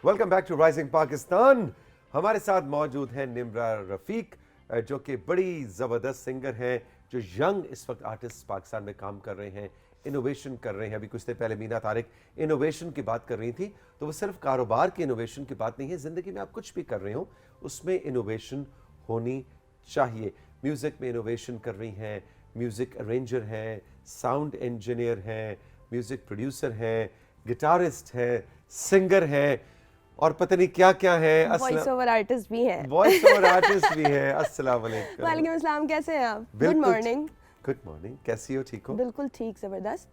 Welcome back to rising Pakistan. हमारे साथ मौजूद है निम्रा रफीक, जो कि बड़ी ज़बरदस्त सिंगर हैं, जो यंग इस वक्त आर्टिस्ट पाकिस्तान में काम कर रहे हैं, इनोवेशन कर रहे हैं। अभी कुछ देर पहले मीना तारिक इनोवेशन की बात कर रही थी, तो वो सिर्फ कारोबार की इनोवेशन की बात नहीं है। ज़िंदगी में आप कुछ भी कर रहे हो उसमें इनोवेशन होनी चाहिए। म्यूज़िक में इनोवेशन कर रही हैं, म्यूज़िक अरेंजर हैं, साउंड इंजीनियर हैं, म्यूज़िक प्रोड्यूसर हैं, गिटारिस्ट हैं, सिंगर हैं और पता नहीं क्या क्या है। वॉइस ओवर आर्टिस्ट भी हैं। वॉइस ओवर आर्टिस्ट भी है। अस्सलाम वालेकुम। वालेकुम अस्सलाम, कैसे हैं आप? Good morning. गुड मॉर्निंग, कैसी हो? ठीक हो? बिल्कुल ठीक, जबरदस्त।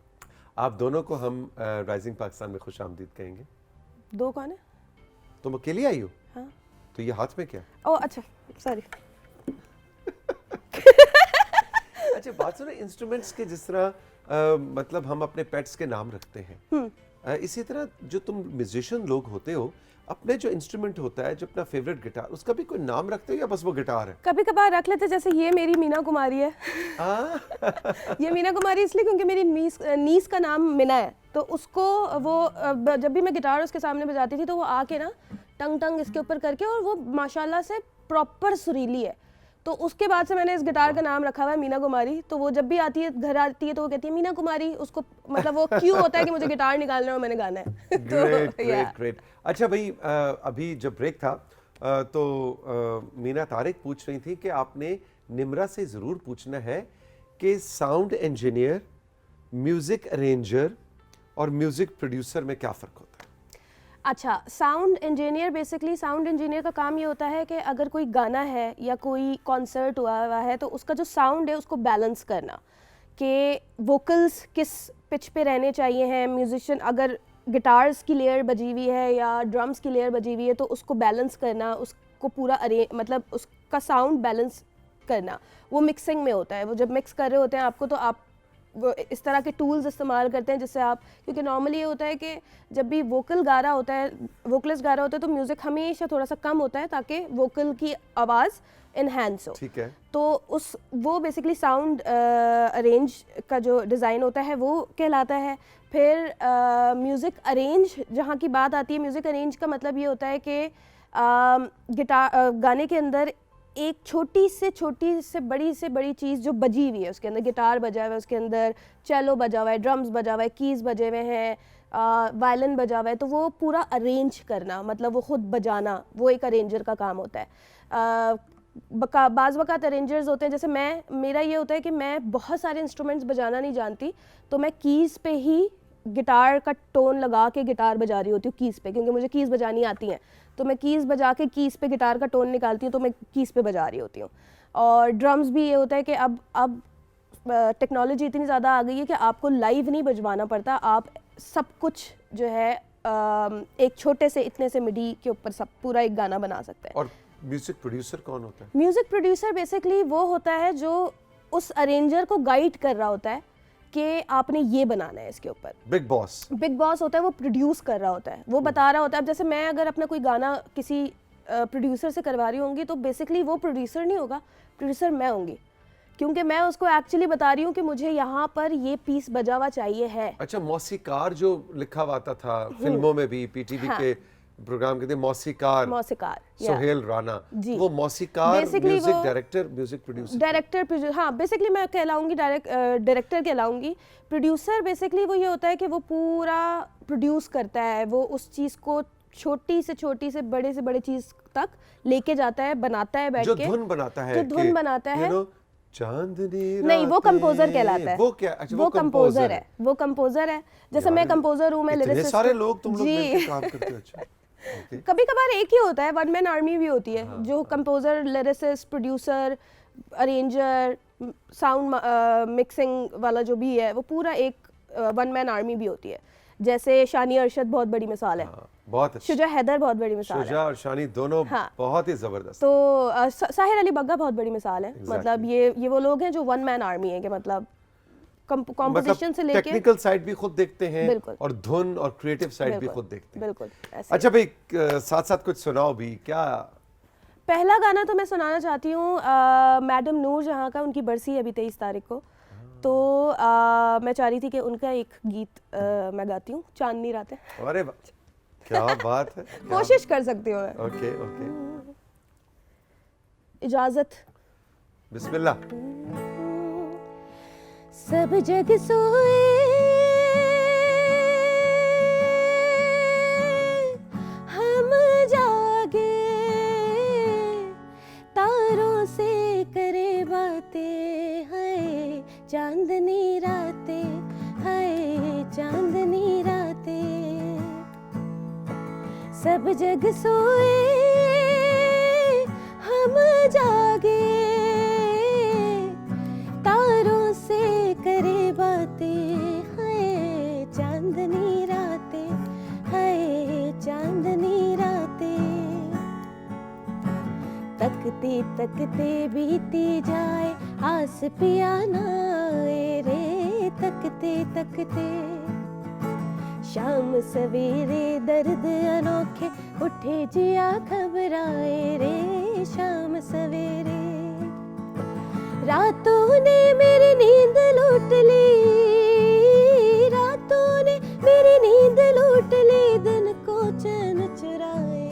आप दोनों को हम राइजिंग पाकिस्तान में खुश आमदीद कहेंगे। दो कौन है? तुम अकेली आई हो? हाँ। तो ये हाथ में क्या? ओह अच्छा, सॉरी। अच्छा बात सुनो, इंस्ट्रूमेंट्स के जिस तरह मतलब हम अपने पेट्स के नाम रखते हैं, इसी तरह जो तुम म्यूजिशियन लोग होते हो, अपने जो इंस्ट्रूमेंट होता है, जो अपना फेवरेट गिटार, उसका भी कोई नाम रखते हो या बस वो गिटार है? कभी कभार रख लेते, जैसे ये मेरी मीना कुमारी है। ये मीना कुमारी इसलिए क्योंकि मेरी नीस का नाम मीना है, तो उसको वो जब भी मैं गिटार उसके सामने बजाती थी तो वो आके ना टंग टंग इसके ऊपर करके, और वो माशाल्लाह से प्रॉपर सुरीली है, तो उसके बाद से मैंने इस गिटार का नाम रखा हुआ है मीना कुमारी। तो वो जब भी आती है, घर आती है, तो वो कहती है मीना कुमारी। उसको मतलब वो क्यों होता है कि मुझे गिटार निकालना है और मैंने गाना है। Great great great. अच्छा भाई, अभी जब ब्रेक था तो मीना तारिक पूछ रही थी कि आपने निम्रा से ज़रूर पूछना है कि साउंड इंजीनियर, म्यूज़िक अरेंजर और म्यूज़िक प्रोड्यूसर में क्या फ़र्क होता है? अच्छा, sound engineer, basically sound engineer का काम ये होता है कि अगर कोई गाना है या कोई कॉन्सर्ट हुआ है तो उसका जो साउंड है उसको बैलेंस करना, कि वोकल्स किस पिच पे रहने चाहिए हैं। म्यूजिशियन अगर गिटार्स की लेयर बजी हुई है या ड्रम्स की लेयर बजी हुई है तो उसको बैलेंस करना, उसको पूरा मतलब उसका साउंड बैलेंस करना, वो मिक्सिंग में होता है। वो जब मिक्स कर रहे होते हैं आपको, तो आप वो इस तरह के टूल्स इस्तेमाल करते हैं जिससे आप, क्योंकि नॉर्मली ये होता है कि जब भी वोकल गा रहा होता है, वोकलिस्ट गा रहा होता है, तो म्यूज़िक हमेशा थोड़ा सा कम होता है ताकि वोकल की आवाज़ इनहेंस हो। ठीक है। तो वो बेसिकली साउंड अरेंज का जो डिज़ाइन होता है वो कहलाता है। फिर म्यूज़िक अरेंज जहाँ की बात आती है, म्यूज़िक अरेंज का मतलब ये होता है कि गिटार गाने के अंदर एक छोटी से बड़ी चीज़ जो बजी हुई है, उसके अंदर गिटार बजा हुआ है, उसके अंदर चेलो बजा हुआ है, ड्रम्स बजा हुआ है, कीज़ बजे हुए हैं, वायलिन बजा हुआ है, तो वो पूरा अरेंज करना, मतलब वो खुद बजाना, वो एक अरेंजर का काम होता है। बाज़ वक़्त अरेंजर्स होते हैं, जैसे मेरा ये होता है कि मैं बहुत सारे इंस्ट्रूमेंट्स बजाना नहीं जानती, तो मैं कीज़ पे ही गिटार का टोन लगा के गिटार बजा रही होती हूँ कीज़ पे, क्योंकि मुझे कीज़ बजानी आती हैं, तो मैं कीज़ बजा के कीज़ पे गिटार का टोन निकालती हूँ, तो मैं कीज़ पे बजा रही होती हूँ। और ड्रम्स भी ये होता है कि अब टेक्नोलॉजी इतनी ज़्यादा आ गई है कि आपको लाइव नहीं बजवाना पड़ता, आप सब कुछ जो है एक छोटे से इतने से मिडी के ऊपर सब पूरा एक गाना बना सकते हैं। और म्यूज़िक प्रोड्यूसर कौन होता है? म्यूज़िक प्रोड्यूसर बेसिकली वो होता है जो उस अरेंजर को गाइड कर रहा होता है कि आपने ये बनाना है इसके ऊपर। बिग बॉस होता है, वो प्रोड्यूस कर रहा होता है, वो बता रहा होता है। अब जैसे मैं अगर अपना कोई गाना किसी प्रोड्यूसर से करवा रही होंगी, तो बेसिकली वो प्रोड्यूसर नहीं होगा, प्रोड्यूसर मैं होंगी, क्योंकि मैं उसको एक्चुअली बता रही हूँ कि मुझे यहाँ पर ये पीस बजा हुआ चाहिए है। अच्छा, मौसीकार जो लिखा हुआ आता था फिल्मों में भी, पीटीवी के प्रोग्राम के थे, मौसीकार सोहेल राना, वो मौसीकार, म्यूजिक डायरेक्टर, म्यूजिक प्रोड्यूसर, हाँ बेसिकली मैं कहलाऊंगी डायरेक्टर कहलाऊंगी। प्रोड्यूसर बेसिकली वो ये होता है कि वो पूरा प्रोड्यूस करता है, वो उस चीज़ को छोटी से बड़े चीज़ तक लेके जाता है, बनाता है बैठ के, जो धुन बनाता है चांदनी नहीं, वो कंपोजर कहलाता है। वो क्या? अच्छा, वो कंपोजर है, वो कंपोजर है। जैसे मैं कंपोजर हूँ, मैं लिरिसिस्ट। सारे लोग तुम लोग मिलकर काम करते हो? अच्छा। कभी कभार एक ही होता है, वन मैन आर्मी भी होती है, जो composer, lyricist, producer, arranger, sound mixing वाला जो भी है, वो पूरा एक वन मैन आर्मी भी होती है। जैसे शानी अरशद बहुत बड़ी मिसाल है, बहुत अच्छी। शुजा हैदर बहुत बड़ी मिसाल है, शुजा और शानी दोनों बहुत ही जबरदस्त। तो साहिर अली बग्गा बहुत बड़ी मिसाल है। मतलब ये वो लोग हैं जो वन मैन आर्मी है, कि मतलब कंपोजिशन से लेके टेक्निकल साइड भी खुद देखते हैं और धुन और क्रिएटिव साइड भी खुद देखते हैं। बिल्कुल। अच्छा भाई, साथ साथ कुछ सुनाओ भी। क्या पहला गाना तो मैं सुनाना चाहती हूँ, मैडम नूर जहाँ का, उनकी बरसी है अभी 23 तारीख को, तो मैं चाह रही थी कि उनका एक गीत मैं गाती हूँ, चांदनी रातें। अरे क्या बात है, क्या कोशिश कर सकती हूँ मैं। ओके ओके, इजाजत। बिस्मिल्लाह। सब जग सोए हम जागे, तारों से करे बातें, हाय चांदनी रातें, हाय चांदनी रातें। सब जग सोए हम जागे, तारों से करे बातें, हाय चांदनी रातें, हाय चांदनी रातें। तकते तकते बीती जाए आस पिया ना आए रे, तकते तकते शाम सवेरे दर्द अनोखे उठे जिया घबराए रे, शाम सवेरे। रातों ने मेरी नींद लूट ली, रातों ने मेरी नींद लूट ली, दिन को चैन चुराए।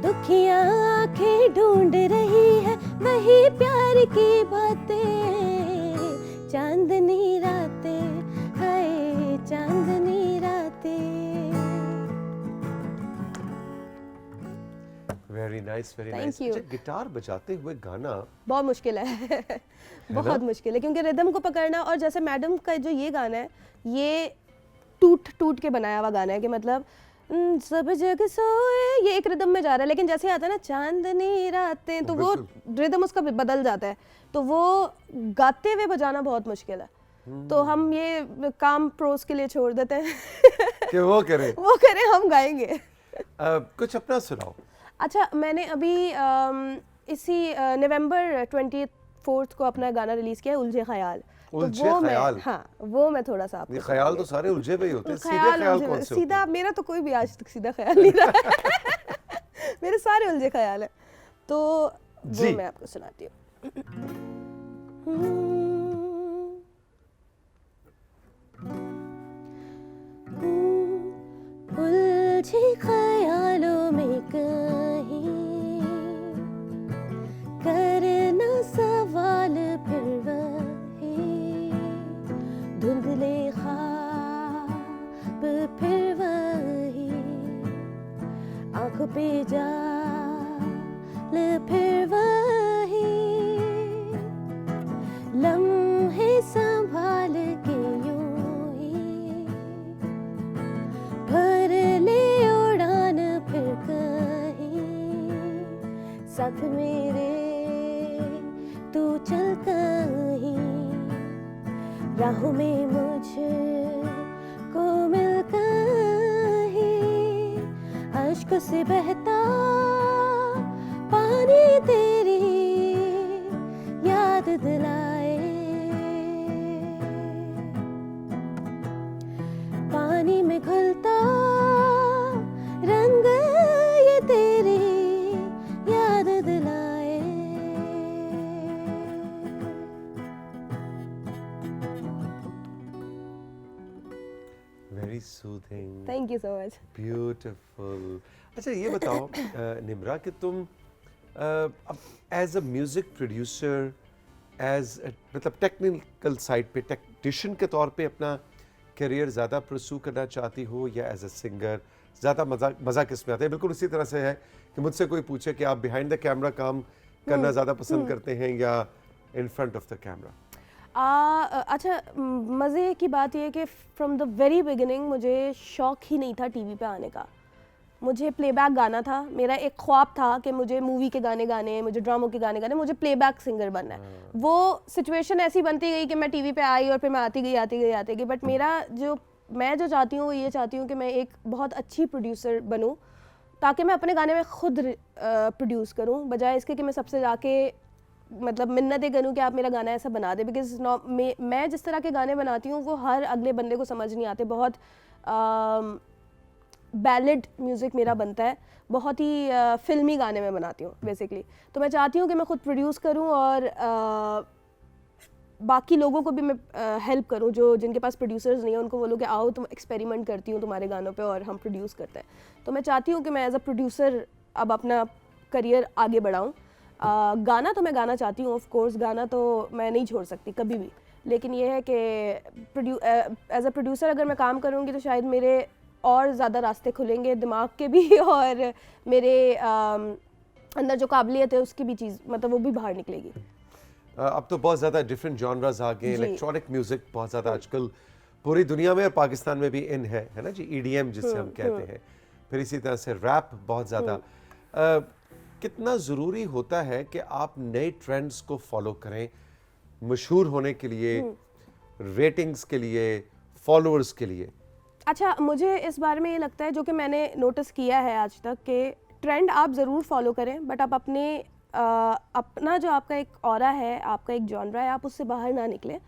दुखियां आंखें ढूंढ रही है वही प्यार की बातें, चांदनी रातें, हाय चांदनी रातें। Very nice, very Thank nice. you. अच्छा, गिटार बजाते हुए गाना बहुत मुश्किल है बहुत मुश्किल है, क्योंकि रिदम को पकड़ना, और जैसे मैडम का जो ये गाना है, ये टूट टूट के बनाया हुआ गाना है कि मतलब सब जग सोए, ये एक रिदम में जा रहा है, लेकिन जैसे आता है ना चांदनी रातें, तो वो रिदम उसका बदल जाता है, तो वो गाते हुए बजाना बहुत मुश्किल है। तो हम ये काम प्रोस के लिए छोड़ देते हैं कि वो करे वो करें, हम गाएंगे। कुछ अपना सुनाओ। अच्छा, मैंने अभी इसी नवंबर 24 को अपना गाना रिलीज किया है, उलझे ख्याल। उलझे तो वो ख्याल? हाँ, वो मैं थोड़ा सा आपको ये ख्याल तो सारे उलझे हुए ही होते हैं, सीधे ख्याल ख्याल उलझे कौन हुए- से सीधा होते मेरा तो कोई भी आज तक सीधा ख्याल नहीं रहा है मेरे सारे उलझे ख्याल है, तो वो जी। मैं आपको सुनाती हूँ। उलझे ख्यालों में कहीं करना सवाल फिर वही, धुंधले ख्वाब फिर वही, आंखों पे जाल फिर वही, लम्हे संभाल के यूं ही भर ले उड़ान फिर कहीं, साथ मेरे तू चल कहीं, राहों में मुझको मिल कहीं, अश्क से बहता पानी तेरी याद दिलाए, पानी में घुलता रंग ये तेरी याद दिलाए। Very soothing, thank you so much. Beautiful. अच्छा, ये बताओ निम्रा कि तुम अब as a music producer, as मतलब टेक्निकल साइड पे टेक्नीशियन के तौर पे अपना करियर ज़्यादा परस्यू करना चाहती हो, या एज अ सिंगर ज़्यादा मज़ा किस में आता है? बिल्कुल उसी तरह से है कि मुझसे कोई पूछे कि आप बिहाइंड द कैमरा काम करना ज़्यादा पसंद करते हैं या in front of the camera? अच्छा, मज़े की बात यह है कि फ्रॉम द वेरी बिगिनिंग मुझे शौक ही नहीं था टीवी पे आने का। मुझे प्लेबैक गाना था, मेरा एक ख्वाब था कि मुझे मूवी के गाने गाने, मुझे ड्रामों के गाने गाने, मुझे प्लेबैक सिंगर बनना है। वो सिचुएशन ऐसी बनती गई कि मैं टीवी पे आई और फिर मैं आती गई, बट मैं जो चाहती हूँ वो ये चाहती हूँ कि मैं एक बहुत अच्छी प्रोड्यूसर बनूँ, ताकि मैं अपने गाने में खुद प्रोड्यूस करूँ, बजाय इसके कि मैं सबसे जाके मतलब मिन्नतें करूँ कि आप मेरा गाना ऐसा बना दे। बिकॉज मैं जिस तरह के गाने बनाती हूँ वो हर अगले बंदे को समझ नहीं आते। बहुत बैलेड म्यूज़िक मेरा बनता है, बहुत ही फिल्मी गाने में बनाती हूँ बेसिकली। तो मैं चाहती हूँ कि मैं खुद प्रोड्यूस करूँ और बाकी लोगों को भी मैं हेल्प करूं, जो जिनके पास प्रोड्यूसर्स नहीं है उनको बोलूं कि आओ तुम एक्सपेरिमेंट करती हूँ तुम्हारे गानों पे और हम प्रोड्यूस करते हैं। तो मैं चाहती हूँ कि मैं एज अ प्रोड्यूसर अब अपना करियर आगे बढ़ाऊँ। गाना तो मैं गाना चाहती हूँ, ऑफ कोर्स गाना तो मैं नहीं छोड़ सकती कभी भी, लेकिन ये है कि एज अ प्रोड्यूसर अगर मैं काम करूँगी तो शायद मेरे और ज़्यादा रास्ते खुलेंगे दिमाग के भी और मेरे अंदर जो काबिलियत है उसकी भी चीज़ मतलब वो भी बाहर निकलेगी। अब तो बहुत ज़्यादा डिफरेंट जॉनरास आ गए, जी। इलेक्ट्रॉनिक म्यूजिक बहुत ज़्यादा आजकल पूरी दुनिया में और पाकिस्तान में भी इन है ना जी, ईडीएम जिसे हम कहते हैं, फिर इसी तरह से रैप बहुत ज़्यादा। कितना ज़रूरी होता है कि आप नए ट्रेंड्स को फॉलो करें मशहूर होने के लिए, रेटिंग्स के लिए, फॉलोअर्स के लिए? अच्छा, मुझे इस बारे में ये लगता है जो कि मैंने नोटिस किया है आज तक कि ट्रेंड आप ज़रूर फॉलो करें, बट आप अपना जो आपका एक ऑरा है, आपका एक जॉनरा है, आप उससे बाहर ना निकलें।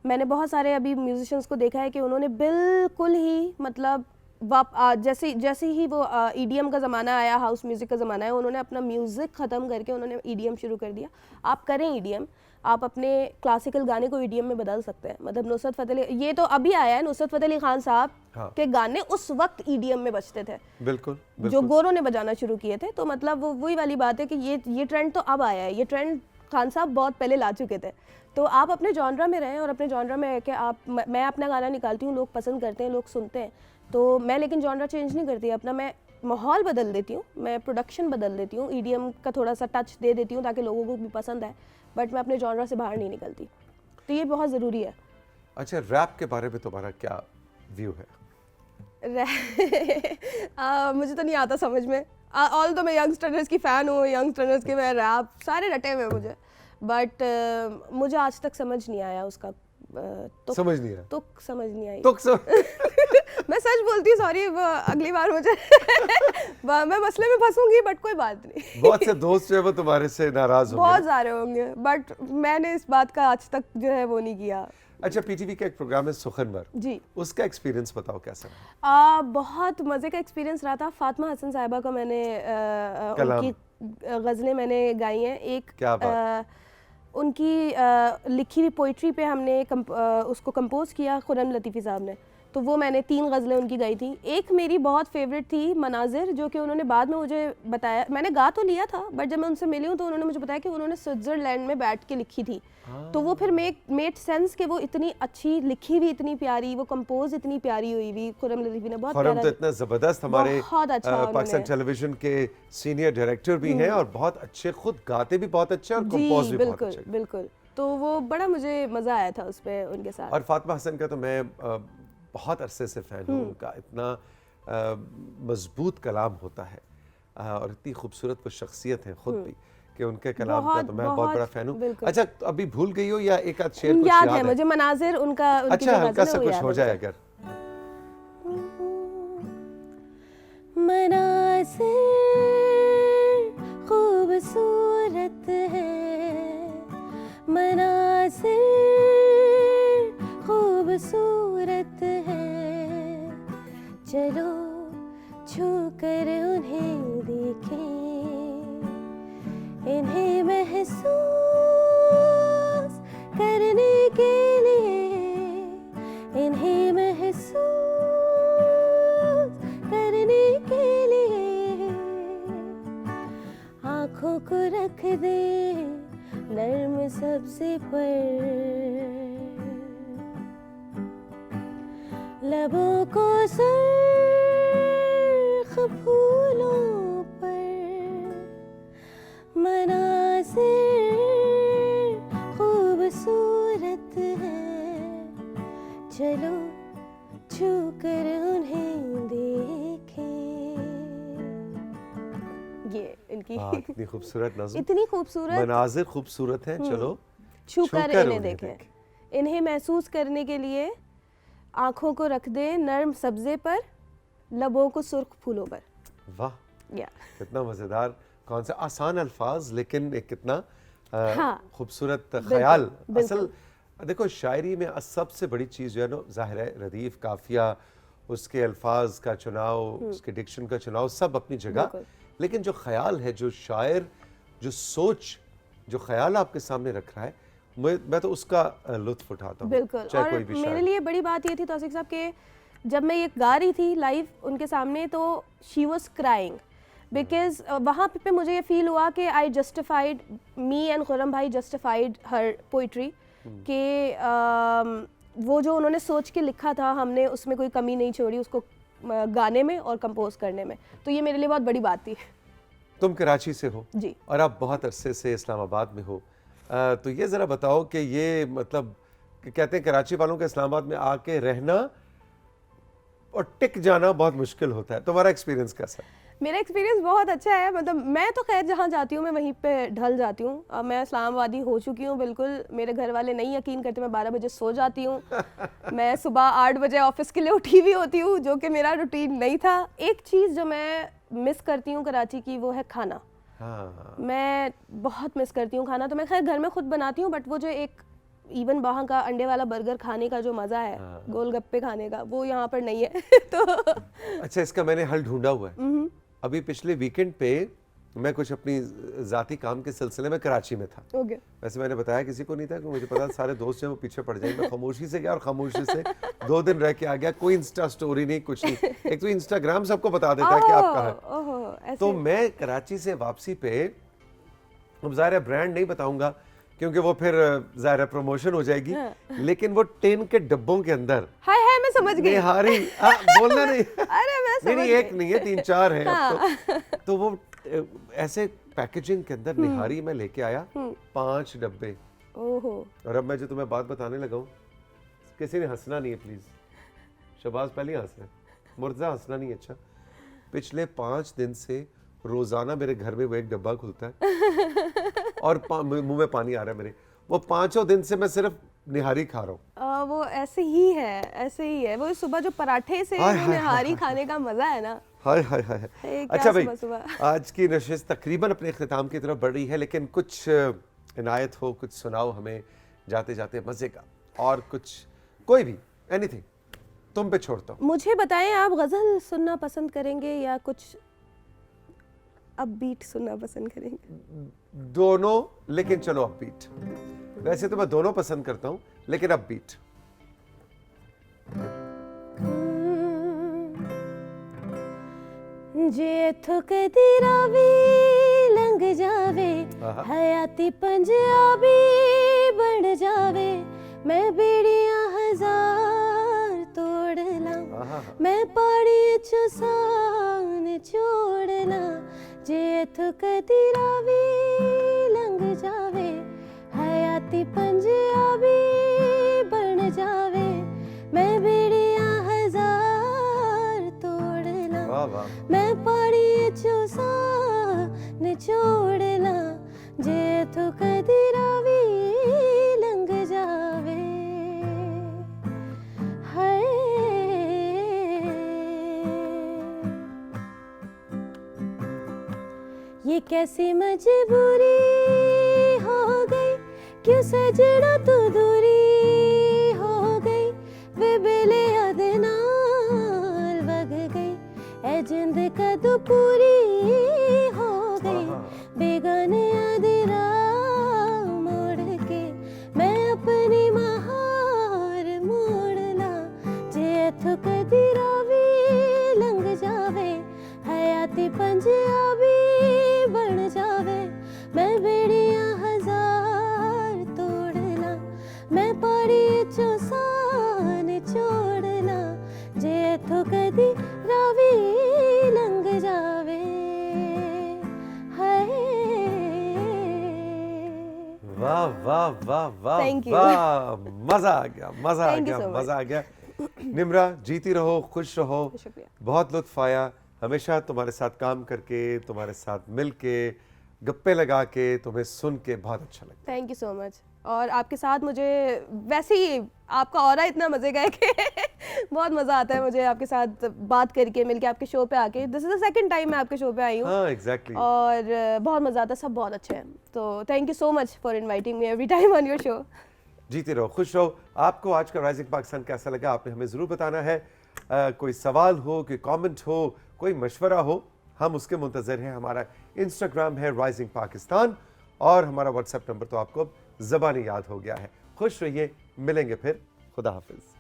मैंने बहुत सारे अभी म्यूजिशियंस को देखा है कि उन्होंने बिल्कुल ही मतलब जैसे ही वो ईडीएम का ज़माना आया, हाउस म्यूज़िक का ज़माना है, उन्होंने अपना म्यूज़िक ख़त्म करके उन्होंने ईडीएम शुरू कर दिया। आप करें ईडीएम, आप अपने क्लासिकल गाने को ईडीएम में बदल सकते हैं। मतलब नुसरत फ़तेह अली, ये तो अभी आया है, नुसरत फ़तेह अली खान साहब के गाने उस वक्त ईडीएम में बजते थे, बिल्कुल, जो गोरों ने बजाना शुरू किए थे। तो मतलब वो वही वाली बात है कि ये ट्रेंड तो अब आया है, ये ट्रेंड खान साहब बहुत पहले ला चुके थे। तो आप अपने जॉनरा में रहें और अपने जॉनरा में कि मैं अपना गाना निकालती हूँ, लोग पसंद करते हैं, लोग सुनते हैं, तो मैं लेकिन जॉनरा चेंज नहीं करती अपना, मैं माहौल बदल देती हूँ, मैं प्रोडक्शन बदल देती हूँ, ईडीएम का थोड़ा सा टच दे देती हूँ ताकि लोगों को भी पसंद आए, बट मैं अपने जॉनरा से बाहर नहीं निकलती। तो ये बहुत ज़रूरी है। अच्छा, रैप के बारे में तुम्हारा क्या व्यू है? मुझे तो नहीं आता समझ में, ऑल तो मैं यंगस्टर्स की फ़ैन हूँ, यंगस्टर्स के मैं रैप सारे रटे हुए मुझे, बट मुझे आज तक समझ नहीं आया उसका। तो समझ नहीं रहा? तो समझ नहीं आई। मैं सच बोलती हूँ, सॉरी, अगली बार मुझे मैं मसले में फंसूंगी, बट कोई बात नहीं। बहुत से दोस्त जो है वो तुम्हारे से नाराज होंगे। बहुत सारे होंगे, बट मैंने इस बात का आज तक जो है वो नहीं किया। अच्छा, पीटीवी का एक प्रोग्राम है सुखनवर जी, उसका एक्सपीरियंस बताओ कैसा है? बहुत मज़े का एक्सपीरियंस रहा था। फातिमा हसन साहिबा का मैंने कलाम। उनकी गज़लें मैंने गाई हैं। एक क्या बात। उनकी लिखी हुई पोइट्री पे हमने उसको कंपोज किया खुरम लतीफ़ी साहब ने, तो वो मैंने 3 गज़लें उनकी गाई थी। एक मेरी बहुत फेवरेट थी मनाजिर, जो कि उन्होंने बाद में मुझे बताया, मैंने गा तो लिया था बट जब मैं उनसे मिली हूँ तो उन्होंने मुझे बताया कि उन्होंने स्विट्ज़रलैंड में बैठ के लिखी थी। तो वो फिर मेड सेंस कि वो इतनी अच्छी लिखी हुई, इतनी प्यारी, वो कंपोज इतनी प्यारी हुई हुई खुरम लतीफ़ी ने, बहुत खुरम प्यारा। तो इतना ज़बरदस्त हमारे बहुत अच्छा पाकिस्तान टेलीविजन के सीनियर डायरेक्टर भी हैं और बहुत अच्छे, खुद गाते भी बहुत अच्छे और कंपोज भी बहुत अच्छे। बिल्कुल, तो वो बड़ा मुझे मज़ा आया था उस पे उनके साथ। और फातिमा हसन का तो मैं बहुत अरसे से फ़ैन हूँ, उनका इतना मजबूत कलाम होता है और इतनी खूबसूरत वो शख्सियत है खुद भी कि उनके कलाम का तो मैं बहुत बड़ा फ़ैन हूँ। अच्छा, तो अभी भूल गई हो या एक आध शेर कुछ याद है मुझे, मनाजिर उनका, उनकी अच्छा, जो हल्का गज़ल सा है वो कुछ याद हो है जाए मुझे। अगर। मनाजिर खूबसूरत है, मनाजिर खूबसूरत है, चलो छू कर उन्हें देखें, इन्हें महसूस करने के लिए, इन्हें महसूस करने के लिए, आँखों को रख दे नर्म सब्ज़े पर, लबों को सुर्ख फूलों पर, मनाज़िर खूबसूरत है, चलो छू कर उन्हें देखें। ये इनकी इतनी खूबसूरत नज़्म, इतनी खूबसूरत, मनाजिर खूबसूरत हैं, चलो छू कर इन्हें उन्हें देखें, इन्हें महसूस करने के लिए आँखों को रख दे नर्म सब्ज़े पर, लबों को सुर्ख फूलों पर। वाह, या कितना मज़ेदार, कौन सा आसान अल्फाज लेकिन एक कितना हाँ, खूबसूरत ख्याल। बिल्कुल। असल देखो, शायरी में सबसे बड़ी चीज़ जो है ना, ज़ाहिर है रदीफ़, काफ़िया, उसके अल्फाज का चुनाव, उसके डिक्शन का चुनाव सब अपनी जगह, लेकिन जो ख्याल है, जो शायर, जो सोच, जो ख्याल आपके सामने रख रहा है, मैं तो उसका लुत्फ उठाता हूँ, बिल्कुल। चाहे और कोई भी मेरे शायर। लिए बड़ी बात ये थी तौसीफ साहब कि जब मैं ये गा रही थी लाइव उनके सामने तो शी वॉज क्राइंग बिकॉज वहाँ पे मुझे ये फील हुआ कि आई जस्टिफाइड मी एंड खुरम भाई जस्टिफाइड हर पोइट्री कि वो जो उन्होंने सोच के लिखा था हमने उसमें कोई कमी नहीं छोड़ी उसको गाने में और कंपोज करने में, तो ये मेरे लिए बहुत बड़ी बात थी। तुम कराची से हो जी। और आप बहुत अरसे से इस्लामाबाद में हो, तो ये ज़रा बताओ कि ये मतलब कि कहते हैं कराची वालों के इस्लामाबाद में आके रहना और टिक जाना बहुत मुश्किल होता है, तुम्हारा एक्सपीरियंस कैसा है? मेरा एक्सपीरियंस बहुत अच्छा है, मतलब मैं तो खैर जहाँ जाती हूँ मैं वहीं पे ढल जाती हूँ। अब मैं इस्लामाबादी हो चुकी हूँ बिल्कुल, मेरे घर वाले नहीं यकीन करते, मैं 12 बजे सो जाती हूँ मैं सुबह 8 बजे ऑफिस के लिए उठी हुई होती हूँ, जो कि मेरा रूटीन नहीं था। एक चीज़ जो मैं मिस करती हूँ कराची की वो है खाना। हाँ, मैं बहुत मिस करती हूँ खाना, तो मैं खैर घर में खुद बनाती हूँ, बट वो जो एक इवन वहाँ का अंडे वाला बर्गर खाने का जो मज़ा है, गोलगप्पे खाने का, वो यहाँ पर नहीं है तो अच्छा, इसका मैंने हल ढूंढा हुआ है। अभी पिछले वीकेंड पे मैं कुछ अपनी जाती काम के सिलसिले में कराची में था। ओके। वैसे मैंने बताया किसी को नहीं था, क्योंकि मुझे पता था सारे दोस्त जो वो पीछे पड़ जाएंगे। मैं खामोशी से गया और खामोशी से 2 दिन रह के आ गया, कोई इंस्टा स्टोरी नहीं, कुछ नहीं। एक तो इंस्टाग्राम सबको बता देता है कि आप कहाँ हैं। तो मैं कराची से वापसी पे, अब ज़ाहिर है ब्रांड नहीं बताऊंगा क्योंकि वो फिर ज़ाहिर है प्रमोशन हो जाएगी, लेकिन वो टिन के डब्बों के अंदर हाय हाय मैं समझ गई। निहारी, बोलना नहीं अरे मैं समझ नहीं, एक नहीं है 3-4 है अब तो वो ऐसे पैकेजिंग के अंदर निहारी मैं लेके आया 5 डब्बे। ओहो। और अब मैं जो तुम्हें बात बताने लगा हूँ, किसी ने हंसना नहीं है प्लीज। शबाज पहले ही हंस रहे, मुर्जा हंसना नहीं है। अच्छा, पिछले 5 दिन से रोजाना मेरे घर में वो एक डब्बा खुलता है और मुंह में पानी आ रहा है मेरे। वो 5 दिन से मैं सिर्फ निहारी खा रहा हूँ। वो ऐसे ही है, ऐसे ही है। वो सुबह जो पराठे से हाय, जो हाय, निहारी खाने का मजा है ना। हाय हाय हाय। क्या अच्छा भाई, सुबह। आज की नशिस्त तकरीबन अपने इख्तिताम की तरफ बढ़ रही है, लेकिन कुछ इनायत हो, कुछ सुनाओ हमें जाते जाते मजे का, और कुछ कोई भी एनीथिंग तुम पे छोड़ता हूँ। मुझे बताएं, आप गजल सुनना पसंद करेंगे या कुछ अपबीट सुनना पसंद करेंगे? दोनों, लेकिन चलो अपबीट। वैसे तो मैं दोनों पसंद करता हूँ, लेकिन अपबीट। जे थुक दिरावी लंघ जावे, हयाती पंजाबी बन जावे, मैं बेड़ियां 1000 तोड़ लां, मैं पाड़ी चुसान छोड़ लां। जे थुक दिरावी लंघ जावे, हयाती पंजाबी बन जावे, मैं बेड़ियां 1000 तोड़ लां, मैं पाड़ी चुसान छोड़ लां, जे थुक दिरावी लंघ जावे। हाय ये कैसी मजबूरी हो गई, क्यों सजना तू दूरी हो गई, वे बेले अदनाल वग गई, ए जिंद कद पूरी हो गई, बेगाने अधरा मोड़ के मैं अपनी महार मोड़ ला, जे थुक दिरावी लंघ जावे, हयाती पंजाबी बन जावे, मैं बेड़ियां 1000 तोड़ ला, मैं पाड़ी चुसान छोड़ ला, जे थुक दिरावी लंघ जावे। हाय वाह वाह वाह वाह Thank you. वाह, मजा आ गया, मजा आ Thank you गया, so much. मजा आ गया। निम्रा, जीती रहो, खुश रहो। शुक्रिया। बहुत लुत्फ आया हमेशा तुम्हारे साथ काम करके, तुम्हारे साथ मिल के, गप्पे लगा के, तुम्हें सुन के बहुत अच्छा लगता है। Thank you so much. और आपके साथ मुझे वैसे ही आपका ऑरा इतना मजे का है कि बहुत मज़ा आता है मुझे आपके साथ बात करके, मिलके, आपके शो पे आके। This is the second time मैं आपके शो पे आई हूँ। हाँ, एग्जैक्टली। और बहुत मज़ा आता है, सब बहुत अच्छे हैं। तो thank you so much for inviting me every time on your show. जीते रहो, खुश रहो। आपको आज का राइजिंग पाकिस्तान कैसा लगा, आपने हमें ज़रूर बताना है। कोई सवाल हो, कोई कमेंट हो, कोई मशवरा हो, हम उसके मुंतज़र हैं। हमारा इंस्टाग्राम है राइजिंग पाकिस्तान, और हमारा व्हाट्सएप नंबर तो आपको ज़बानी याद हो गया है। खुश रहिए, मिलेंगे फिर। खुदा हाफिज़।